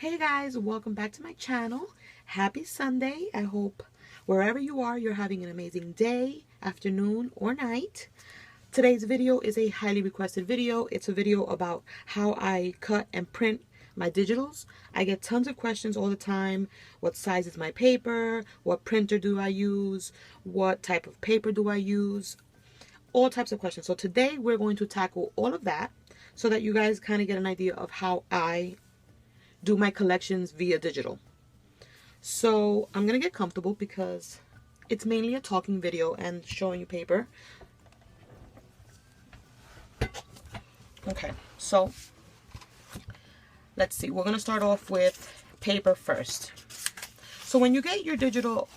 Hey guys, welcome back to my channel. Happy Sunday. I hope wherever you are, you're having an amazing day, afternoon, or night. Today's video is a highly requested video. It's a video about how I cut and print my digitals. I get tons of questions all the time. What size is my paper? What printer do I use? What type of paper do I use? All types of questions. So today we're going to tackle all of that so that you guys kind of get an idea of how I do my collections via digital. So I'm gonna get comfortable because it's mainly a talking video and showing you paper. Okay, so let's see. We're gonna start off with paper first. So when you get your digital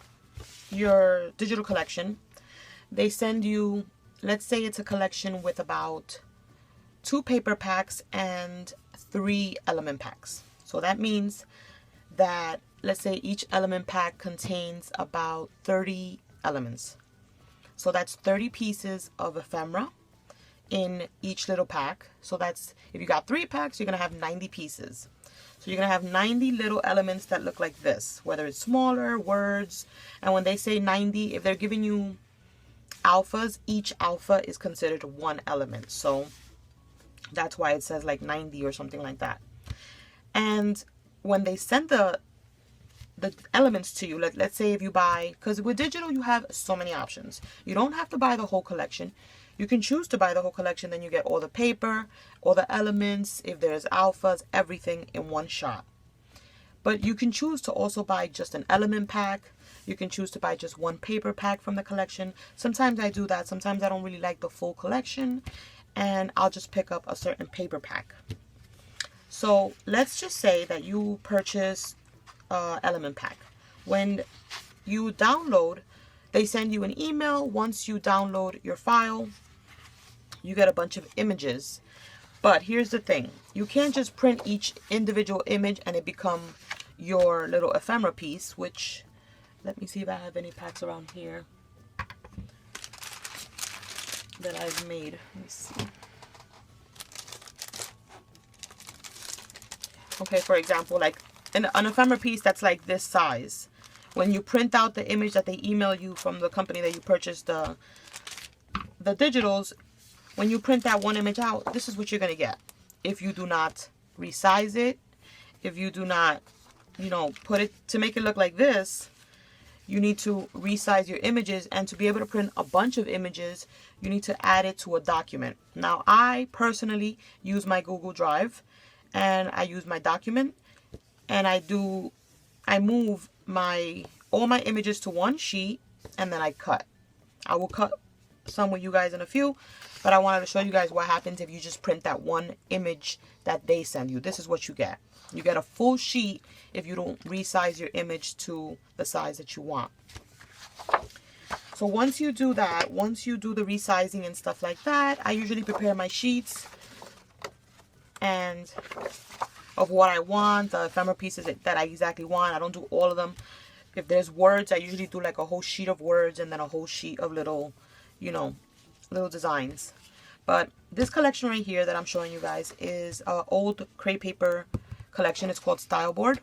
collection, they send you, let's say it's a collection with about 2 paper packs and 3 element packs. So that means that, let's say each element pack contains about 30 elements. So that's 30 pieces of ephemera in each little pack. So that's, if you got 3 packs, you're going to have 90 pieces. So you're going to have 90 little elements that look like this, whether it's smaller, words. And when they say 90, if they're giving you alphas, each alpha is considered 1 element. So that's why it says like 90 or something like that. And when they send the elements to you, let's say if you buy, because with digital you have so many options. You don't have to buy the whole collection. You can choose to buy the whole collection, then you get all the paper, all the elements, if there's alphas, everything in one shot. But you can choose to also buy just an element pack. You can choose to buy just 1 paper pack from the collection. Sometimes I do that. Sometimes I don't really like the full collection, and I'll just pick up a certain paper pack. So let's just say that you purchase an element pack. When you download, they send you an email. Once you download your file, you get a bunch of images. But here's the thing. You can't just print each individual image and it become your little ephemera piece, which, let me see if I have any packs around here that I've made. Let me see. Okay, for example, like an ephemera piece that's like this size. When you print out the image that they email you from the company that you purchased the digitals, when you print that one image out, this is what you're going to get. If you do not resize it, if you do not, put it to make it look like this, you need to resize your images. And to be able to print a bunch of images, you need to add it to a document. Now, I personally use my Google Drive. And I use my document, and I move all my images to one sheet, and then I cut. I will cut some with you guys in a few, but I wanted to show you guys what happens if you just print that one image that they send you. This is what you get. You get a full sheet if you don't resize your image to the size that you want. So once you do that, once you do the resizing and stuff like that, I usually prepare my sheets and of what I want, the ephemera pieces that I exactly want. I don't do all of them. If there's words, I usually do like a whole sheet of words and then a whole sheet of little, little designs. But this collection right here that I'm showing you guys is an old crepe paper collection. It's called Style Board.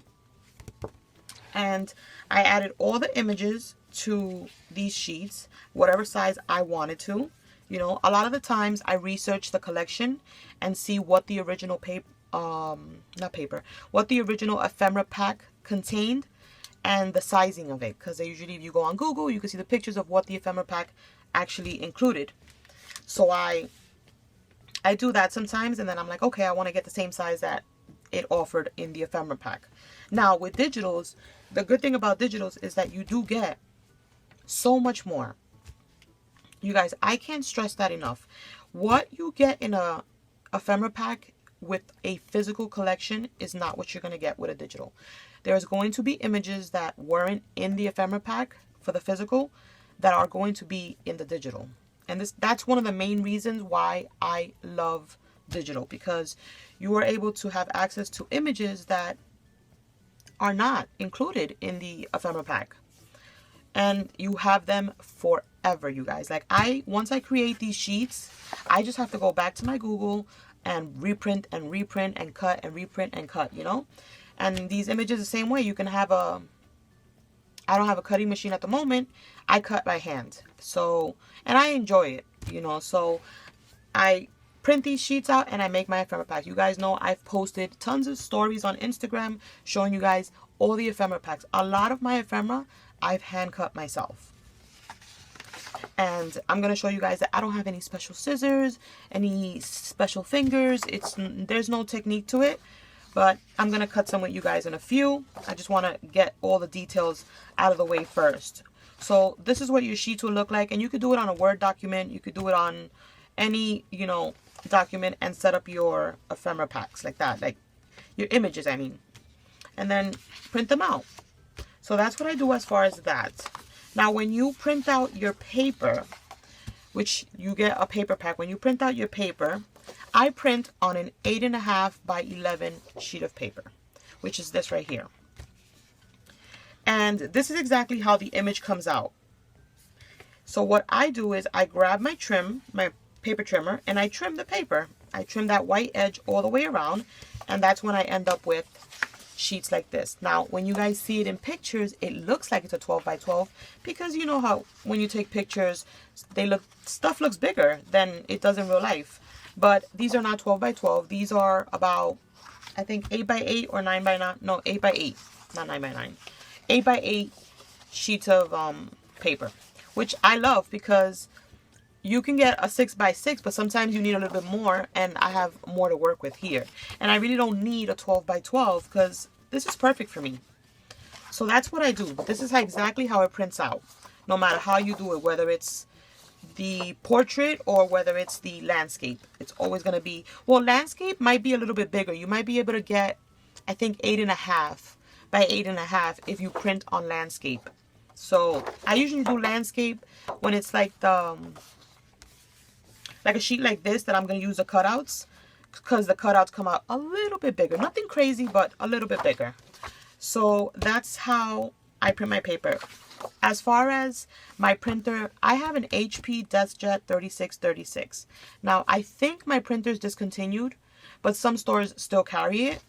And I added all the images to these sheets, whatever size I wanted to. A lot of the times I research the collection and see what the original what the original ephemera pack contained and the sizing of it. Because usually, if you go on Google, you can see the pictures of what the ephemera pack actually included. So I do that sometimes, and then I'm like, okay, I want to get the same size that it offered in the ephemera pack. Now with digitals, the good thing about digitals is that you do get so much more. You guys, I can't stress that enough. What you get in a ephemera pack with a physical collection is not what you're going to get with a digital. There's going to be images that weren't in the ephemera pack for the physical that are going to be in the digital. And that's one of the main reasons why I love digital, because you are able to have access to images that are not included in the ephemera pack. And you have them forever, you guys. Like once I create these sheets, I just have to go back to my Google and reprint and cut and reprint and cut, And these images the same way. You can have I don't have a cutting machine at the moment. I cut by hand. So, and I enjoy it, you know. So I print these sheets out and I make my ephemera packs. You guys know I've posted tons of stories on Instagram showing you guys all the ephemera packs. A lot of my ephemera I've hand cut myself. And I'm going to show you guys that I don't have any special scissors, any special fingers. There's no technique to it. But I'm going to cut some with you guys in a few. I just want to get all the details out of the way first. So this is what your sheets will look like. And you could do it on a Word document. You could do it on any, you know, document and set up your ephemera packs like that. Like your images, I mean. And then print them out. So that's what I do as far as that. Now when you print out your paper, which you get a paper pack. When you print out your paper, I print on an 8.5 by 11 sheet of paper, which is this right here. And this is exactly how the image comes out. So what I do is I grab my paper trimmer, and I trim the paper. I trim that white edge all the way around, and that's when I end up with sheets like this. Now, when you guys see it in pictures, it looks like it's a 12 by 12 because you know how when you take pictures, stuff looks bigger than it does in real life. But these are not 12 by 12. These are about, I think, 8 by 8 or 9 by 9. No, 8 by 8. Not 9 by 9. 8 by 8 sheets of paper, which I love because you can get a 6 by 6, but sometimes you need a little bit more, and I have more to work with here. And I really don't need a 12 by 12 because this is perfect for me. So that's what I do. This is exactly how it prints out, no matter how you do it, whether it's the portrait or whether it's the landscape. It's always going to be, well, landscape might be a little bit bigger. You might be able to get, I think, 8.5 by 8.5 if you print on landscape. So I usually do landscape when it's like like a sheet like this that I'm going to use the cutouts, because the cutouts come out a little bit bigger. Nothing crazy, but a little bit bigger. So that's how I print my paper. As far as my printer, I have an HP Deskjet 3636. Now, I think my printer's discontinued, but some stores still carry it.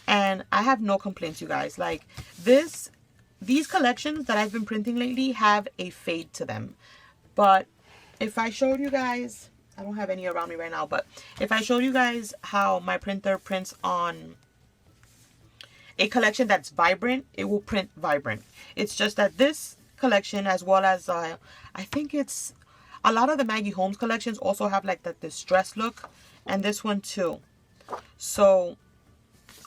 And I have no complaints, you guys. Like, these collections that I've been printing lately have a fade to them. But if I showed you guys, I don't have any around me right now, but if I showed you guys how my printer prints on a collection that's vibrant, it will print vibrant. It's just that this collection, as well as I think it's a lot of the Maggie Holmes collections also have like that distress look, and this one too. So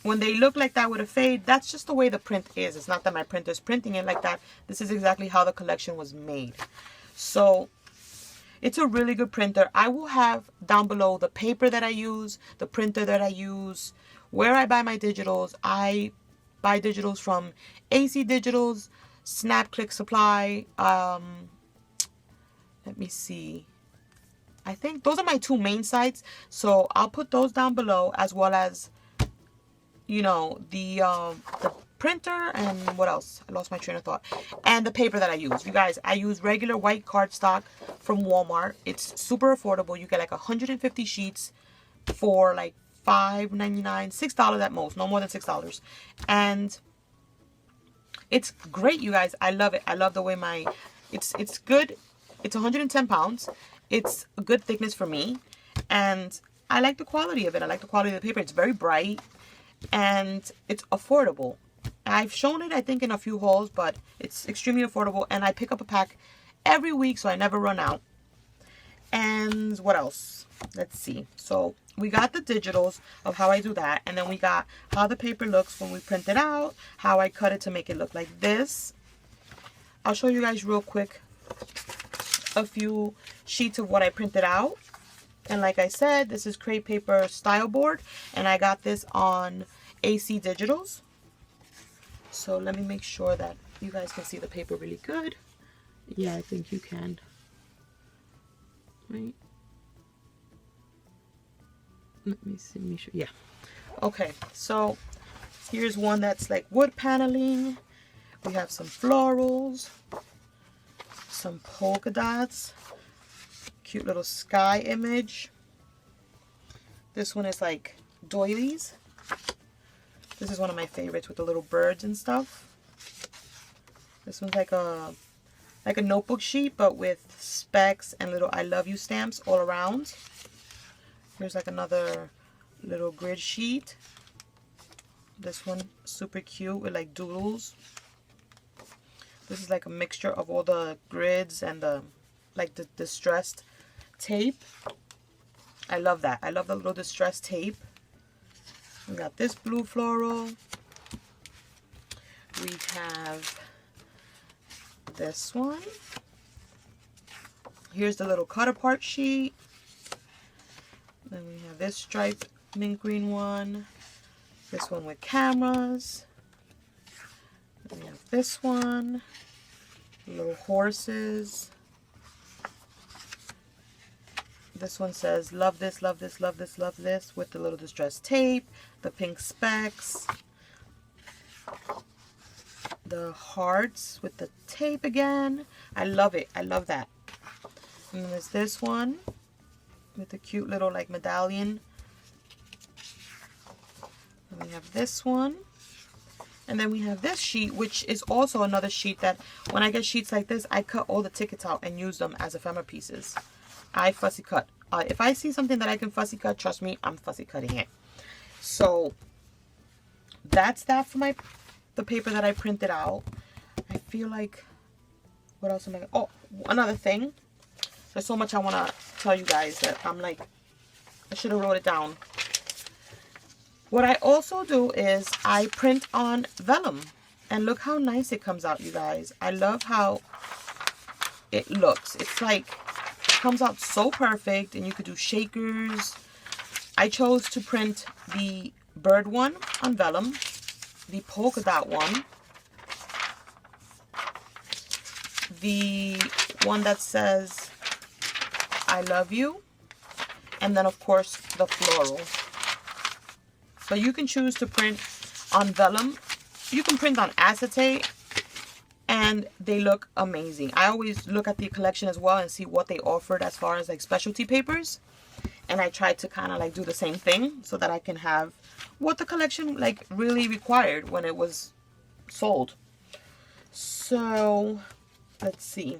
when they look like that with a fade, that's just the way the print is. It's not that my printer's printing it like that. This is exactly how the collection was made. So it's a really good printer. I will have down below the paper that I use, the printer that I use, where I buy my digitals. I buy digitals from AC Digitals, Snap Click Supply. Let me see. I think those are my two main sites. So I'll put those down below, as well as, you know, the printer, and what else? I lost my train of thought. And the paper that I use. You guys, I use regular white cardstock from Walmart. It's super affordable. You get like 150 sheets for like $5.99, $6 at most, no more than $6. And it's great, you guys. I love it. I love the way it's good. It's 110 pounds. It's a good thickness for me, and I like the quality of it. I like the quality of the paper. It's very bright, and it's affordable. I've shown it, I think, in a few hauls, but it's extremely affordable, and I pick up a pack every week, so I never run out. And what else? Let's see. So we got the digitals of how I do that, and then we got how the paper looks when we print it out, how I cut it to make it look like this. I'll show you guys real quick a few sheets of what I printed out. And like I said, this is crepe paper style board, and I got this on AC Digitals. So let me make sure that you guys can see the paper really good. Yeah, I think you can. Right? Let me see. Let me show. Yeah. Okay. So here's one that's like wood paneling. We have some florals, some polka dots, cute little sky image. This one is like doilies. This is one of my favorites with the little birds and stuff. This one's like a notebook sheet, but with specs and little I love you stamps all around. Here's like another little grid sheet. This one super cute with like doodles. This is like a mixture of all the grids and the distressed tape. I love that. I love the little distressed tape. We got this blue floral. We have this one. Here's the little cut apart sheet. Then we have this striped mint green one. This one with cameras. Then we have this one. Little horses. This one says, love this, love this, love this, love this, with the little distressed tape, the pink specs, the hearts with the tape again. I love it. I love that. And then there's this one with the cute little like medallion. And we have this one. And then we have this sheet, which is also another sheet that when I get sheets like this, I cut all the tickets out and use them as ephemera pieces. I fussy cut. If I see something that I can fussy cut, trust me, I'm fussy cutting it. So that's that for the paper that I printed out. I feel like, what else am I? Oh, another thing. There's so much I want to tell you guys that I'm like, I should have wrote it down. What I also do is I print on vellum. And look how nice it comes out, you guys. I love how it looks. It's like, comes out so perfect, and you could do shakers. I chose to print the bird one on vellum, the polka dot one, the one that says I love you, and then of course the floral. But you can choose to print on vellum. You can print on acetate, and they look amazing. I always look at the collection as well and see what they offered as far as like specialty papers. And I try to kind of like do the same thing so that I can have what the collection like really required when it was sold. So let's see.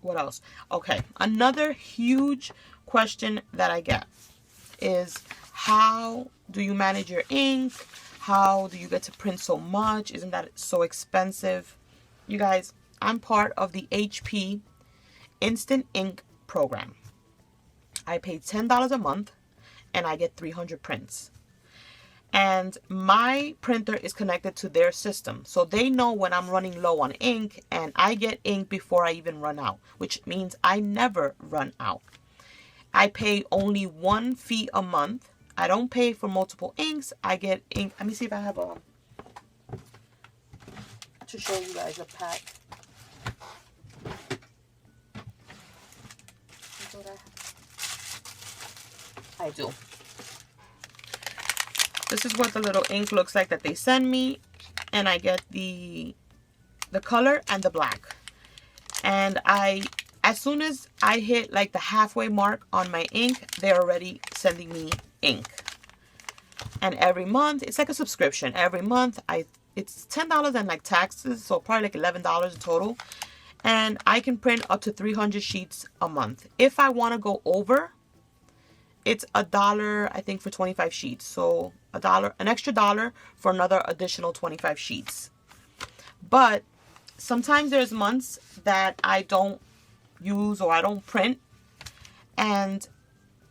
What else? Okay, another huge question that I get is, how do you manage your ink? How do you get to print so much? Isn't that so expensive? You guys, I'm part of the HP Instant Ink program. I pay $10 a month and I get 300 prints. And my printer is connected to their system. So they know when I'm running low on ink, and I get ink before I even run out, which means I never run out. I pay only one fee a month. I don't pay for multiple inks. I get ink. Let me see if I have to show you guys a pack. I do. This is what the little ink looks like that they send me, and I get the color and the black. And as soon as I hit like the halfway mark on my ink, they're already sending me ink. And every month, it's like a subscription. Every month, it's $10 and like taxes, so probably like $11 in total. And I can print up to 300 sheets a month. If I want to go over, it's $1, I think, for 25 sheets. So an extra $1 for another additional 25 sheets. But sometimes there's months that I don't use or I don't print, and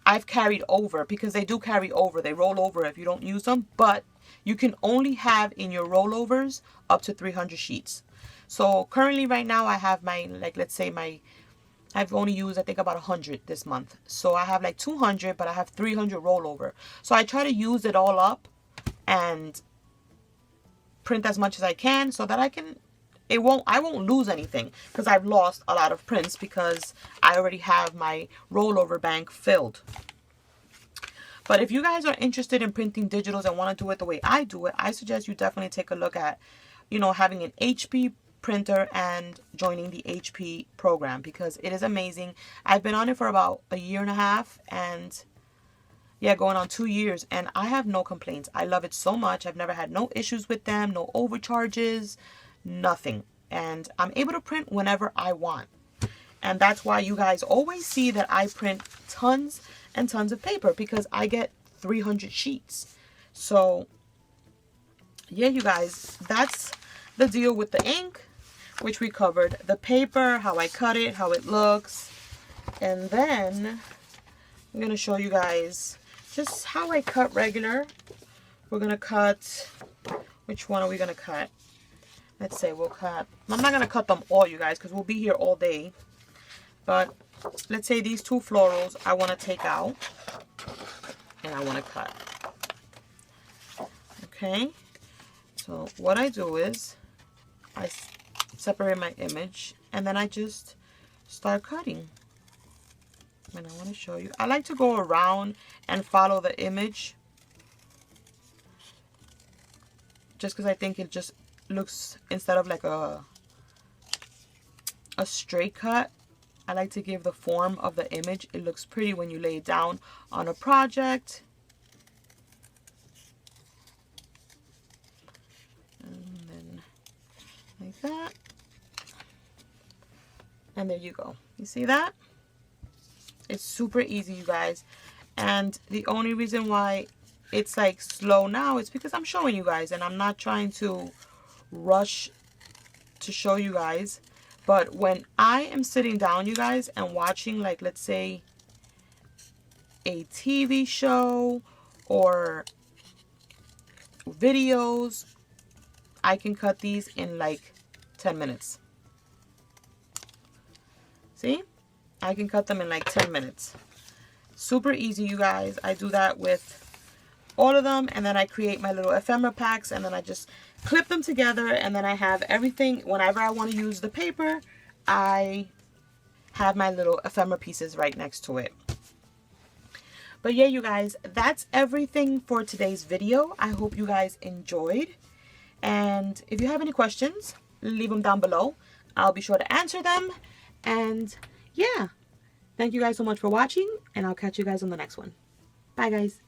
I've carried over, because they do carry over. They roll over if you don't use them, but you can only have in your rollovers up to 300 sheets. So currently right now I have I've only used I think about 100 this month. So I have like 200, but I have 300 rollover. So I try to use it all up and print as much as I can so that I won't lose anything, because I've lost a lot of prints because I already have my rollover bank filled. But if you guys are interested in printing digitals and want to do it the way I do it, I suggest you definitely take a look at, having an HP printer and joining the HP program, because it is amazing. I've been on it for about a year and a half, and Yeah, going on 2 years, and I have no complaints. I love it so much. I've never had no issues with them, no overcharges, nothing. And I'm able to print whenever I want. And that's why you guys always see that I print tons and tons of paper, because I get 300 sheets. So yeah, you guys, that's the deal with the ink, which we covered. The paper, how I cut it, how it looks. And then I'm going to show you guys just how I cut regular. We're going to cut, which one are we going to cut? Let's say we'll cut, I'm not going to cut them all, you guys, because we'll be here all day. But let's say these 2 florals I want to take out and I want to cut. Okay. So what I do is I separate my image and then I just start cutting. And I want to show you. I like to go around and follow the image, just because I think it just looks, instead of like a straight cut, I like to give the form of the image. It looks pretty when you lay it down on a project. And then like that. And there you go. You see that? It's super easy, you guys. And the only reason why it's like slow now is because I'm showing you guys, and I'm not trying to rush to show you guys. But when I am sitting down, you guys, and watching, like, let's say a TV show or videos, I can cut these in like 10 minutes. See? I can cut them in like 10 minutes. Super easy, you guys. I do that with all of them, and then I create my little ephemera packs, and then I just clip them together, and then I have everything. Whenever I want to use the paper, I have my little ephemera pieces right next to it. But yeah, you guys, that's everything for today's video. I hope you guys enjoyed, and if you have any questions, leave them down below. I'll be sure to answer them. And yeah, thank you guys so much for watching, and I'll catch you guys on the next one. Bye, guys.